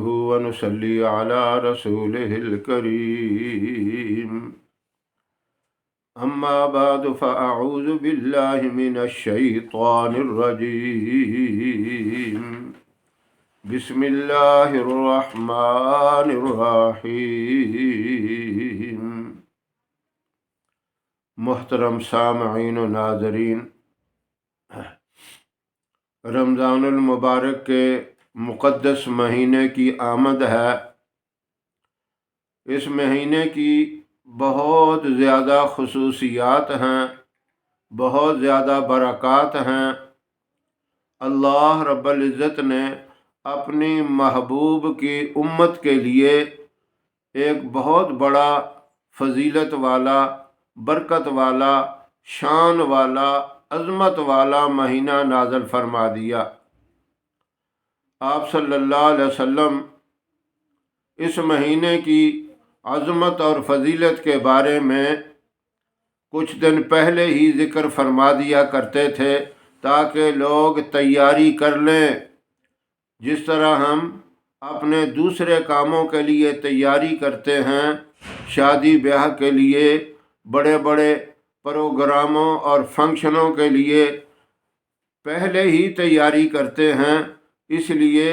ونصلي على رسوله الكريم أما بعد فأعوذ بالله من الشيطان الرجيم بسم الله الرحمن الرحيم محترم سامعین و ناظرین، رمضان المبارک کے مقدس مہینے کی آمد ہے۔ اس مہینے کی بہت زیادہ خصوصیات ہیں، بہت زیادہ برکات ہیں۔ اللہ رب العزت نے اپنی محبوب کی امت کے لیے ایک بہت بڑا فضیلت والا، برکت والا، شان والا، عظمت والا مہینہ نازل فرما دیا۔ آپ صلی اللہ علیہ وسلم اس مہینے کی عظمت اور فضیلت کے بارے میں کچھ دن پہلے ہی ذکر فرما دیا کرتے تھے تاکہ لوگ تیاری کر لیں۔ جس طرح ہم اپنے دوسرے کاموں کے لیے تیاری کرتے ہیں، شادی بیاہ کے لیے، بڑے بڑے پروگراموں اور فنکشنوں کے لیے پہلے ہی تیاری کرتے ہیں، اس لیے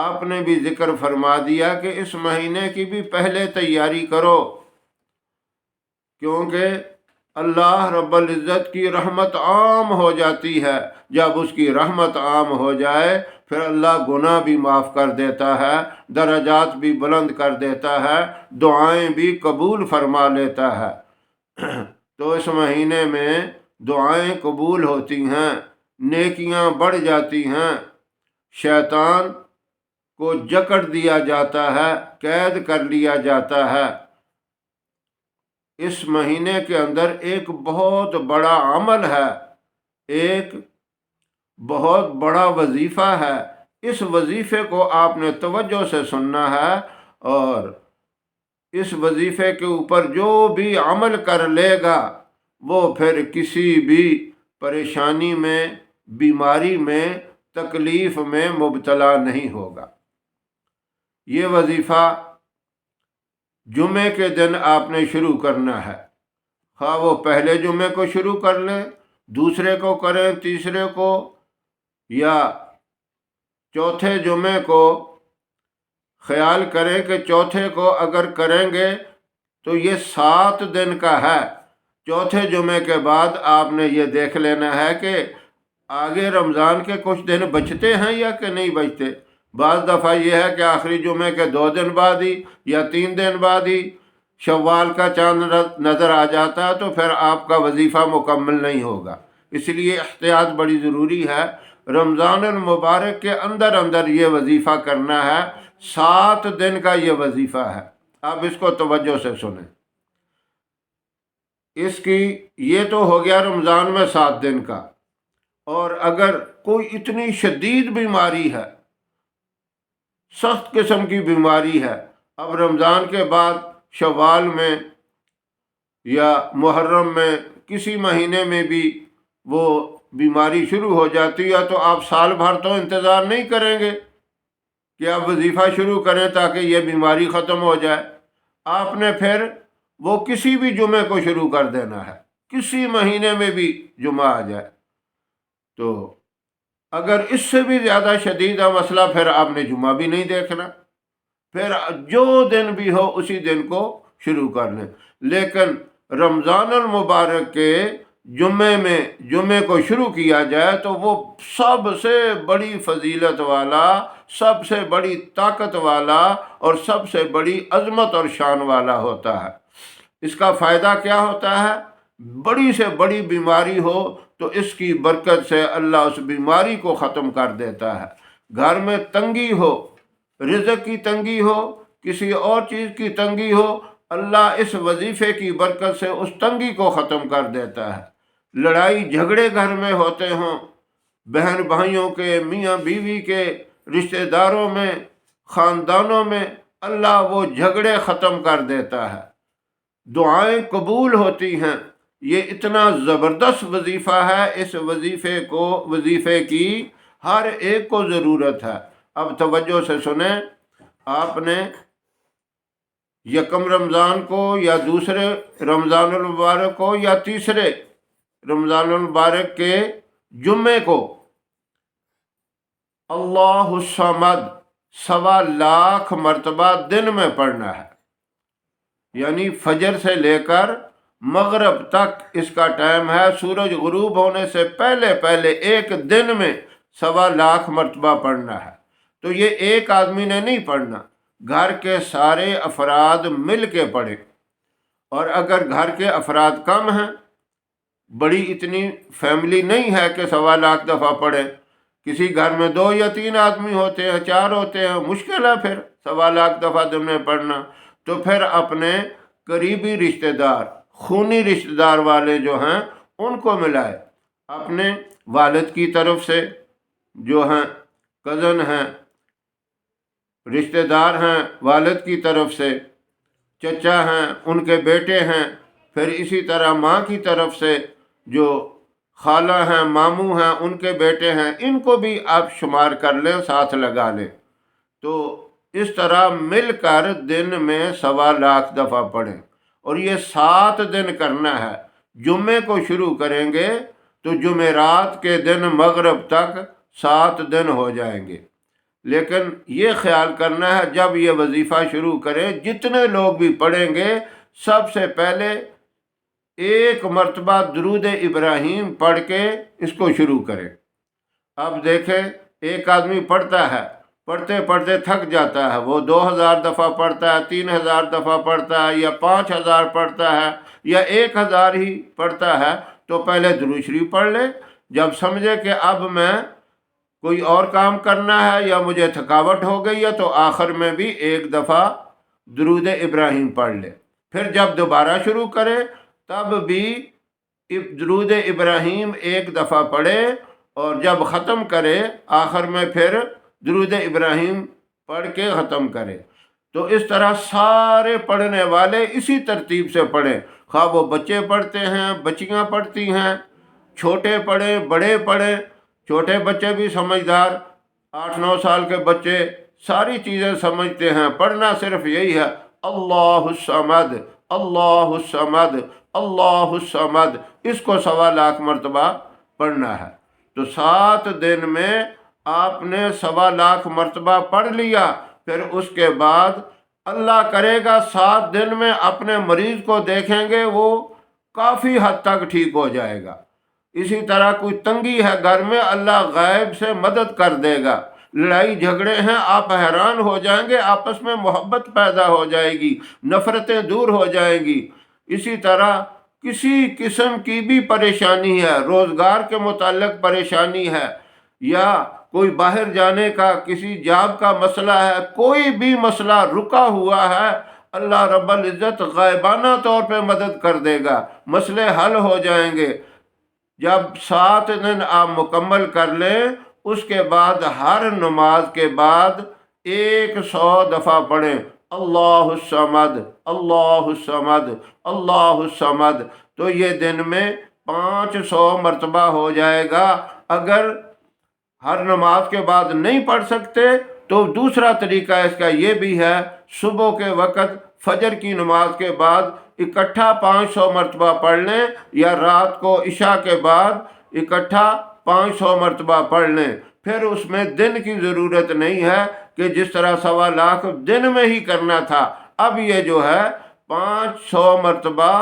آپ نے بھی ذکر فرما دیا کہ اس مہینے کی بھی پہلے تیاری کرو، کیونکہ اللہ رب العزت کی رحمت عام ہو جاتی ہے۔ جب اس کی رحمت عام ہو جائے پھر اللہ گناہ بھی معاف کر دیتا ہے، درجات بھی بلند کر دیتا ہے، دعائیں بھی قبول فرما لیتا ہے۔ تو اس مہینے میں دعائیں قبول ہوتی ہیں، نیکیاں بڑھ جاتی ہیں، شیطان کو جکڑ دیا جاتا ہے، قید کر لیا جاتا ہے۔ اس مہینے کے اندر ایک بہت بڑا عمل ہے، ایک بہت بڑا وظیفہ ہے۔ اس وظیفے کو آپ نے توجہ سے سننا ہے، اور اس وظیفے کے اوپر جو بھی عمل کر لے گا وہ پھر کسی بھی پریشانی میں، بیماری میں، تکلیف میں مبتلا نہیں ہوگا۔ یہ وظیفہ جمعے کے دن آپ نے شروع کرنا ہے، خواہ وہ پہلے جمعے کو شروع کر لیں، دوسرے کو کریں، تیسرے کو، یا چوتھے جمعے کو۔ خیال کریں کہ چوتھے کو اگر کریں گے تو یہ 7 دن کا ہے۔ چوتھے جمعے کے بعد آپ نے یہ دیکھ لینا ہے کہ آگے رمضان کے کچھ دن بچتے ہیں یا کہ نہیں بچتے۔ بعض دفعہ یہ ہے کہ آخری جمعے کے 2 دن بعد ہی یا 3 دن بعد ہی شوال کا چاند نظر آ جاتا ہے، تو پھر آپ کا وظیفہ مکمل نہیں ہوگا۔ اس لیے احتیاط بڑی ضروری ہے۔ رمضان المبارک کے اندر اندر یہ وظیفہ کرنا ہے، 7 دن کا یہ وظیفہ ہے۔ آپ اس کو توجہ سے سنیں۔ اس کی یہ تو ہو گیا رمضان میں 7 دن کا، اور اگر کوئی اتنی شدید بیماری ہے، سخت قسم کی بیماری ہے، اب رمضان کے بعد شوال میں یا محرم میں کسی مہینے میں بھی وہ بیماری شروع ہو جاتی ہے، تو آپ سال بھر تو انتظار نہیں کریں گے کہ آپ وظیفہ شروع کریں تاکہ یہ بیماری ختم ہو جائے۔ آپ نے پھر وہ کسی بھی جمعے کو شروع کر دینا ہے، کسی مہینے میں بھی جمعہ آ جائے۔ تو اگر اس سے بھی زیادہ شدید ہے مسئلہ، پھر آپ نے جمعہ بھی نہیں دیکھنا، پھر جو دن بھی ہو اسی دن کو شروع کر لیں۔ لیکن رمضان المبارک کے جمعے کو شروع کیا جائے تو وہ سب سے بڑی فضیلت والا، سب سے بڑی طاقت والا اور سب سے بڑی عظمت اور شان والا ہوتا ہے۔ اس کا فائدہ کیا ہوتا ہے؟ بڑی سے بڑی بیماری ہو تو اس کی برکت سے اللہ اس بیماری کو ختم کر دیتا ہے۔ گھر میں تنگی ہو، رزق کی تنگی ہو، کسی اور چیز کی تنگی ہو، اللہ اس وظیفے کی برکت سے اس تنگی کو ختم کر دیتا ہے۔ لڑائی جھگڑے گھر میں ہوتے ہوں، بہن بھائیوں کے، میاں بیوی کے، رشتہ داروں میں، خاندانوں میں، اللہ وہ جھگڑے ختم کر دیتا ہے، دعائیں قبول ہوتی ہیں۔ یہ اتنا زبردست وظیفہ ہے، اس وظیفے کی ہر ایک کو ضرورت ہے۔ اب توجہ سے سنیں، आपने यकम रमज़ान को या दूसरे रमज़ानुल मुबारक को या तीसरे रमज़ानुल मुबारक के जुम्मे को अल्लाहु समद 1.25 मरतबा दिन में पढ़ना है। यानी फजर से लेकर मगरब तक इसका टाइम है। सूरज गुरूब होने से पहले पहले एक दिन में 1.25 मरतबा पढ़ना है। तो ये एक आदमी ने नहीं पढ़ना, घर के सारे अफराद मिल के पढ़े। और अगर घर के अफराद कम हैं, बड़ी इतनी फैमिली नहीं है कि 1.25 दफ़ा पढ़े, किसी घर में 2 या 3 आदमी होते हैं, 4 होते हैं, मुश्किल है फिर 1.25 दफ़ा दिन में पढ़ना। तो फिर अपने करीबी रिश्तेदार, खूनी रिश्तेदार वाले जो हैं उनको मिलाए। अपने वालिद की तरफ से जो हैं कज़न हैं, रिश्तेदार हैं, वालिद की तरफ से चचा हैं, उनके बेटे हैं, फिर इसी तरह माँ की तरफ से जो खाला हैं, मामू हैं, उनके बेटे हैं, इनको भी आप शुमार कर लें, साथ लगा लें। तो इस तरह मिलकर दिन में 1.25 दफ़ा पढ़ें। और ये 7 दिन करना है। जुम्मे को शुरू करेंगे तो जुमेरात के दिन मगरिब तक 7 दिन हो जाएंगे। लेकिन ये ख्याल करना है जब ये वजीफ़ा शुरू करें, जितने लोग भी पढ़ेंगे सबसे पहले 1 मरतबा दुरूद इब्राहीम पढ़ के इसको शुरू करें। अब देखें, एक आदमी पढ़ता है, पढ़ते पढ़ते थक जाता है, वो 2000 दफ़ा पढ़ता है, 3000 दफ़ा पढ़ता है, या 5000 पढ़ता है, या 1000 ही पढ़ता है। तो पहले दुरूद शरीफ पढ़ ले। जब समझे कि अब मैं कोई और काम करना है या मुझे थकावट हो गई है, तो आखिर में भी 1 दफ़ा दुरूद इब्राहीम पढ़ ले। फिर जब दोबारा शुरू करे तब भी दुरूद इब्राहीम 1 दफ़ा पढ़े, और जब ख़त्म करे आखिर में फिर दुरूद इब्राहीम पढ़ के ख़त्म करे। तो इस तरह सारे पढ़ने वाले इसी तरतीब से पढ़ें। खा वो बच्चे पढ़ते हैं, बच्चियाँ पढ़ती हैं, छोटे पढ़ें, बड़े पढ़ें। छोटे बच्चे भी समझदार, 8-9 साल के बच्चे सारी चीज़ें समझते हैं। पढ़ना सिर्फ यही है, अल्लाहु समद, अल्लाहु समद, अल्लाहु समद। इसको 1.25 मरतबा पढ़ना है। तो 7 दिन में आपने 1.25 मरतबा पढ़ लिया। फिर उसके बाद अल्लाह करेगा 7 दिन में अपने मरीज़ को देखेंगे, वो काफ़ी हद तक ठीक हो जाएगा। इसी तरह कोई तंगी है घर में, अल्लाह गायब से मदद कर देगा। लड़ाई झगड़े हैं, आप हैरान हो जाएंगे, आपस में मोहब्बत पैदा हो जाएगी, नफ़रतें दूर हो जाएंगी। इसी तरह किसी किस्म की भी परेशानी है, रोज़गार के मुताल्लिक़ परेशानी है, या कोई बाहर जाने का किसी जॉब का मसला है, कोई भी मसला रुका हुआ है, अल्लाह रब्बुल इज़्ज़त गायबाना तौर पे मदद कर देगा, मसले हल हो जाएंगे। जब 7 दिन आप मुकम्मल कर लें, उसके बाद हर नमाज के बाद 100 दफ़ा पढ़ें, अल्लाहु समद, अल्लाहु समद, अल्लाहु समद। तो ये दिन में 500 मरतबा हो जाएगा। अगर हर नमाज के बाद नहीं पढ़ सकते तो दूसरा तरीका इसका ये भी है, सुबह के वक़्त फजर की नमाज के बाद इकट्ठा 500 मरतबा पढ़ लें, या रात को इशा के बाद इकट्ठा 500 मरतबा पढ़ लें। फिर उसमें दिन की ज़रूरत नहीं है कि जिस तरह 1.25 दिन में ही करना था। अब ये जो है 500 मरतबा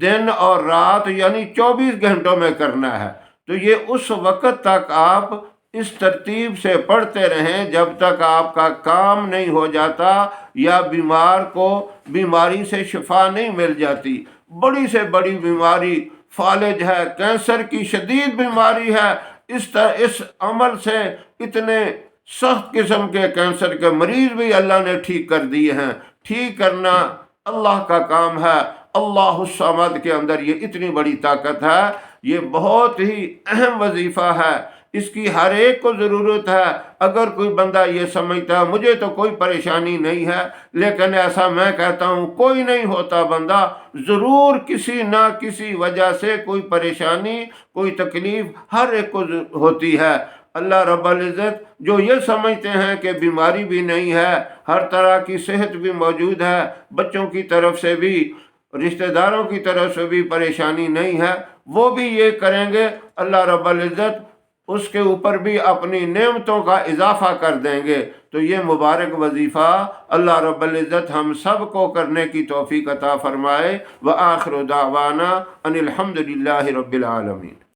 दिन और रात यानी 24 घंटों में करना है। तो ये उस वक़्त तक आप इस तरतीब से पढ़ते रहें जब तक आपका काम नहीं हो जाता या बीमार को बीमारी से शिफा नहीं मिल जाती। बड़ी से बड़ी बीमारी फालिज है, कैंसर की शदीद बीमारी है। इस अमल से इतने सख्त किस्म के कैंसर के मरीज़ भी अल्लाह ने ठीक कर दिए हैं। ठीक करना अल्लाह का काम है। अल्लाहु समद के अंदर ये इतनी बड़ी ताकत है। ये बहुत ही अहम वजीफ़ा है, इसकी हर एक को ज़रूरत है। अगर कोई बंदा ये समझता है मुझे तो कोई परेशानी नहीं है, लेकिन ऐसा मैं कहता हूँ कोई नहीं होता बंदा, ज़रूर किसी ना किसी वजह से कोई परेशानी, कोई तकलीफ़ हर एक को होती है। अल्लाह रब्बुल इज़्ज़त जो ये समझते हैं कि बीमारी भी नहीं है, हर तरह की सेहत भी मौजूद है, बच्चों की तरफ से भी रिश्तेदारों की तरफ से भी परेशानी नहीं है, वो भी ये करेंगे, अल्लाह रब्बुल इज़्ज़त उसके ऊपर भी अपनी नेमतों का इजाफा कर देंगे। तो ये मुबारक वजीफ़ा अल्लाह रब्बुल इज़्ज़त हम सब को करने की तौफीक अता फरमाए। व आखिर दावाना अनिल हम्दुलिल्लाहि रब्बिल आलमीन।